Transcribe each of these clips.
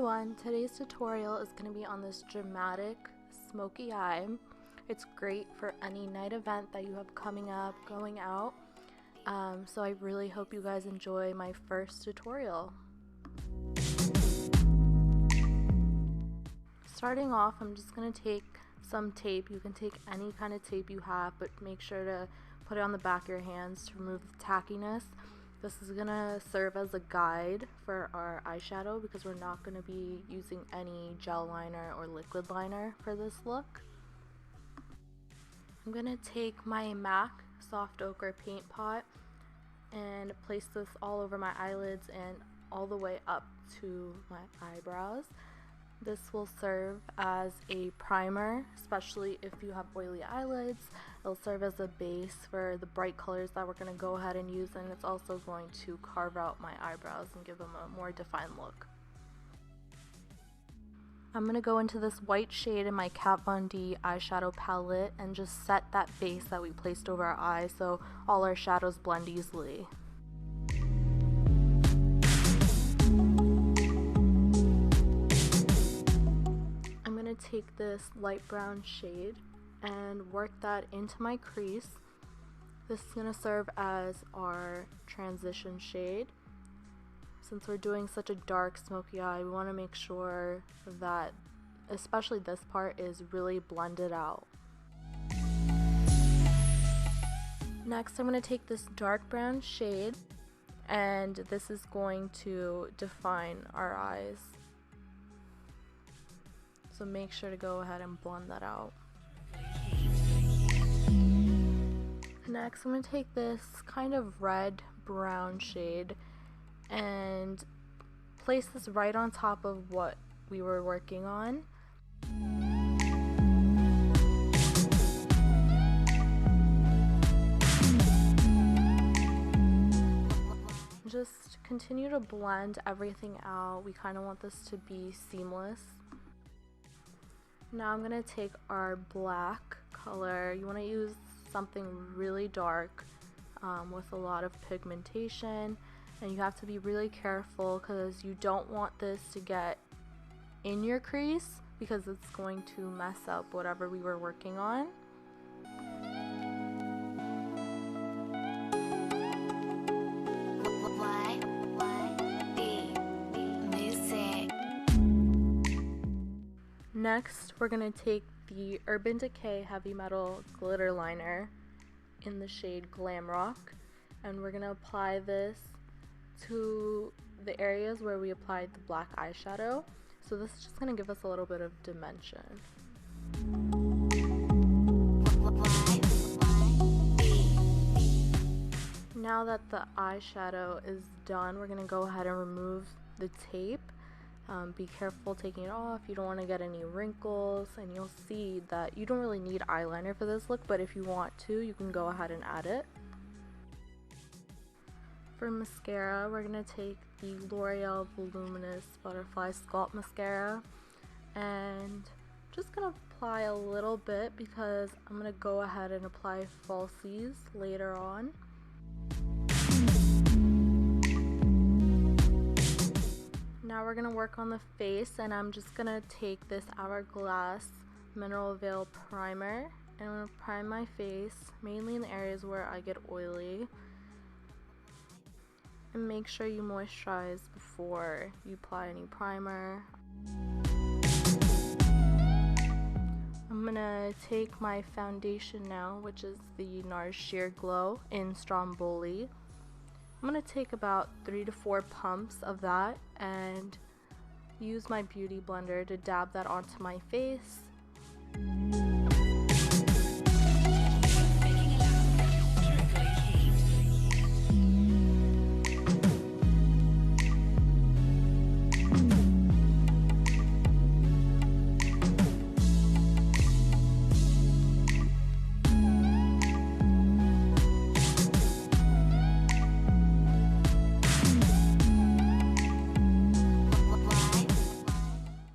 everyone, today's tutorial is going to be on this dramatic smoky eye. It's great for any night event that you have coming up, going out. So I really hope you guys enjoy my first tutorial. Starting off, I'm just going to take some tape. You can take any kind of tape you have, but make sure to put it on the back of your hands to remove the tackiness. This is going to serve as a guide for our eyeshadow because we're not going to be using any gel liner or liquid liner for this look. I'm going to take my MAC Soft Ochre paint pot and place this all over my eyelids and all the way up to my eyebrows. This will serve as a primer, especially if you have oily eyelids. It'll serve as a base for the bright colors that we're going to go ahead and use, and it's also going to carve out my eyebrows and give them a more defined look. I'm going to go into this white shade in my Kat Von D eyeshadow palette and just set that base that we placed over our eyes so all our shadows blend easily. Take this light brown shade and work that into my crease. This is going to serve as our transition shade. Since we're doing such a dark smoky eye, we want to make sure that especially this part is really blended out. Next, I'm going to take this dark brown shade and this is going to define our eyes. So make sure to go ahead and blend that out. Next, I'm going to take this kind of red brown shade and place this right on top of what we were working on. Just continue to blend everything out. We kind of want this to be seamless. Now I'm going to take our black color. You want to use something really dark with a lot of pigmentation, and you have to be really careful because you don't want this to get in your crease because it's going to mess up whatever we were working on. Next, we're going to take the Urban Decay Heavy Metal Glitter Liner in the shade Glamrock, and we're going to apply this to the areas where we applied the black eyeshadow. So this is just going to give us a little bit of dimension. Now that the eyeshadow is done, we're going to go ahead and remove the tape. Be careful taking it off. You don't want to get any wrinkles, and you'll see that you don't really need eyeliner for this look, but if you want to, you can go ahead and add it. For mascara, we're going to take the Loreal Voluminous Butterfly Sculpt Mascara and just going to apply a little bit because I'm going to go ahead and apply falsies later on. Now we're going to work on the face, and I'm just going to take this Hourglass Mineral Veil Primer and I'm going to prime my face, mainly in the areas where I get oily. And make sure you moisturize before you apply any primer. I'm going to take my foundation now, which is the Nars Sheer Glow in Stromboli. I'm going to take about 3 to 4 pumps of that and use my beauty blender to dab that onto my face.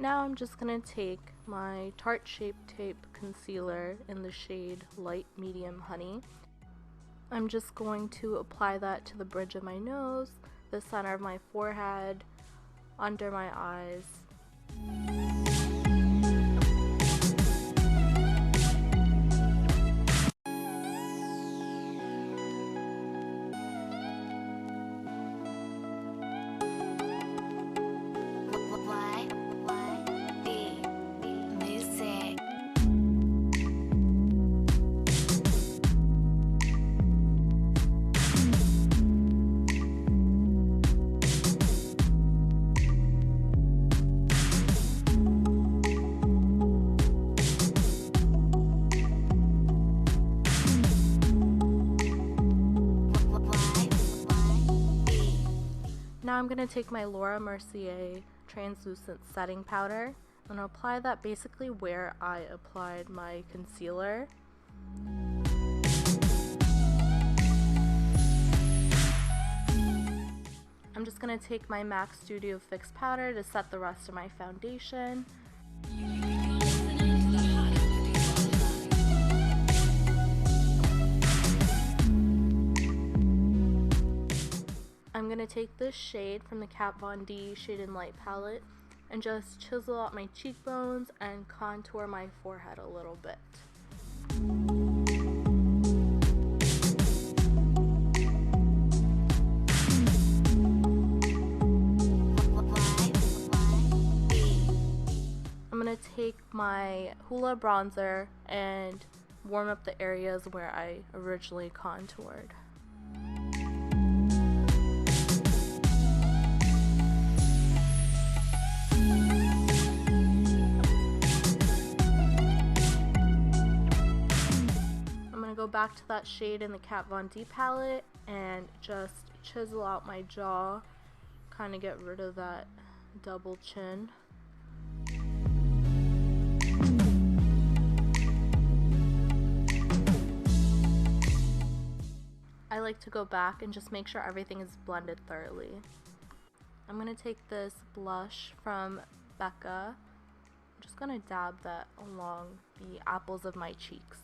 Now I'm just going to take my Tarte Shape Tape Concealer in the shade Light Medium Honey. I'm just going to apply that to the bridge of my nose, the center of my forehead, under my eyes, I'm going to take my Mercier translucent setting powder and apply that basically where I applied my concealer. I'm just going to take my MAC Studio Fix powder to set the rest of my foundation. I'm going to take this shade from the Kat Von D Shade and Light palette and just chisel out my cheekbones and contour my forehead a little bit. I'm going to take my Hoola bronzer and warm up the areas where I originally contoured. Go back to that shade in the Kat Von D palette and just chisel out my jaw, kind of get rid of that double chin. I like to go back and just make sure everything is blended thoroughly. I'm going to take this blush from Becca. I'm just going to dab that along the apples of my cheeks.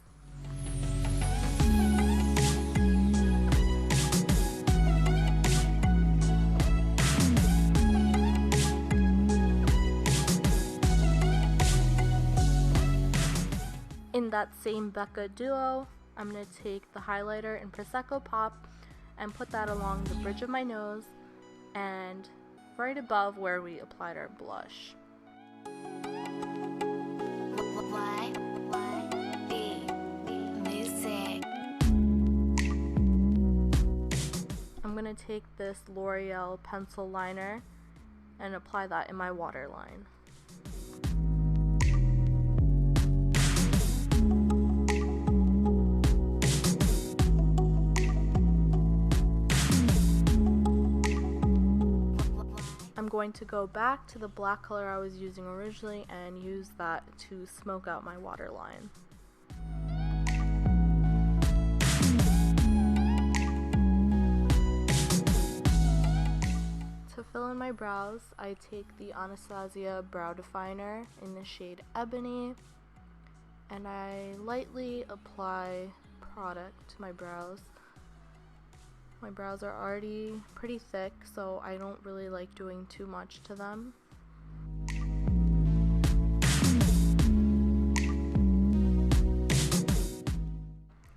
In that same Becca duo, I'm going to take the highlighter in Prosecco Pop and put that along the bridge of my nose and right above where we applied our blush. I'm going to take this Loreal pencil liner and apply that in my waterline. I'm going to go back to the black color I was using originally and use that to smoke out my waterline. To fill in my brows, I take the Anastasia brow definer in the shade Ebony and I lightly apply product to my brows. My brows are already pretty thick, so I don't really like doing too much to them.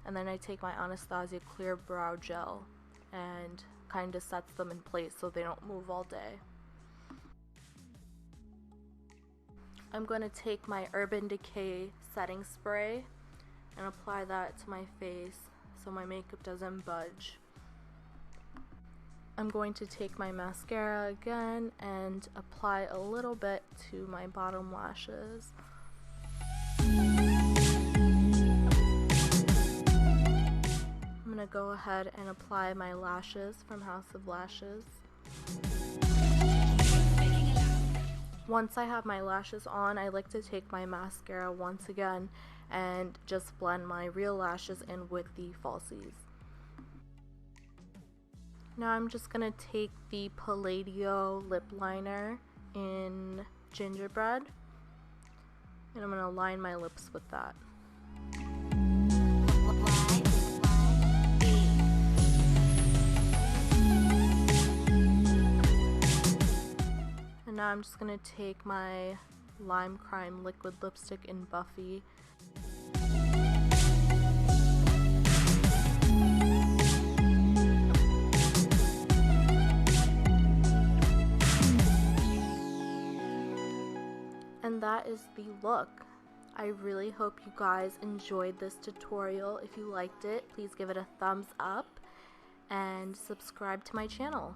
And then I take my Anastasia clear brow gel and kind of sets them in place so they don't move all day. I'm going to take my Urban Decay setting spray and apply that to my face so my makeup doesn't budge. I'm going to take my mascara again and apply a little bit to my bottom lashes. I'm going to go ahead and apply my lashes from House of Lashes. Once I have my lashes on, I like to take my mascara once again and just blend my real lashes in with the falsies. Now I'm just going to take the Palladio lip liner in Gingerbread and I'm going to line my lips with that. And now I'm just going to take my Lime Crime liquid lipstick in Buffy. And that is the look. I really hope you guys enjoyed this tutorial. If you liked it, please give it a thumbs up and subscribe to my channel.